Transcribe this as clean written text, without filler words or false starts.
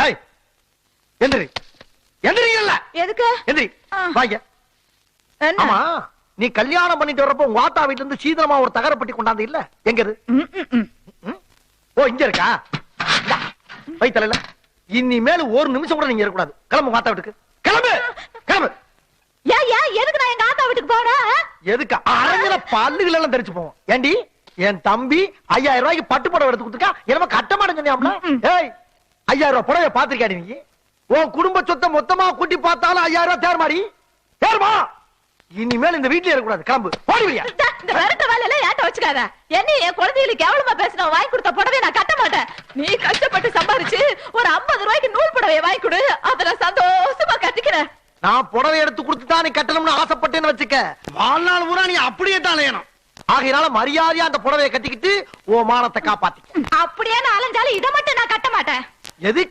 ஏய் எந்திரி எந்திரிங்கல்ல. எதுக்கு? எந்திரி வாங்க. ஆமா நீ கல்யாணம் பண்ணிட்டு வரப்போ உங்க ஆத்தா வீட்டுல இருந்து சீதனமா ஒரு தகரப்பட்டி கொண்டாந்து இல்ல? எங்க இது? ஓ இங்க இருக்கா? வைத்தல இனிமேல் ஒரு நிமிஷம் கூட நீங்க இருக்கக்கூடாது. கிளம்பு உங்க ஆத்தா வீட்டுக்கு. கிளம்பு கிளம்பு. எதுக்கு நான் எங்க ஆத்தா வீட்டுக்கு போறேன்? எதுக்கு? அரங்கல பல்லுகள் எல்லாம் தெரிச்சு போவோம். ஏண்டி என் தம்பி 5000 ரூபாய்க்கு பட்டு புடவை எடுத்து கொடுத்துருக்கா. என்னமோ கட்ட மாட்டேன்னு சொன்னியாம்ல? ஏய் 5000 ரூபாய் புடவை பாத்திருக்காடி நீ? உன் குடும்ப சொத்தை மொத்தமா கூட்டி பார்த்தாலும் 5000 ரூபாய் தேர்மாடி தேர்மா. இனிமேல் இந்த வீட்லயே இருக்கக்கூடாது. கிளம்பு போடி வெளிய. இந்த விரட்ட வேலையில ஏன்ட்ட வச்சுக்காத. என்ன என் குழந்தைகளுக்கு கேவலமா பேசின வாங்கி கொடுத்த புடவை நான் கட்ட மாட்டேன். நீ கஷ்டப்பட்டு சம்பாரிச்சு ஒரு 50 ரூபாய்க்கு நூல் புடவையை வாங்கி கொடு. அத நான் சந்தோஷமா கட்டிக்கிறேன். நான் புடவை எடுத்து கொடுத்துட்டா நீ கட்டணும்னு ஆசைப்பட்டேன்னு வச்சுக்க. வாழ்நாள் பூரா நீ அப்படியே தான் அலையணும். ஆகையினால மரியாதையா அந்த புடவையை கட்டிக்கிட்டு ஓ மானத்தை காப்பாத்திக்க. அப்படியே நான் அலைஞ்சாலும் இதை மட்டும் நான் கட்ட மாட்டேன். எது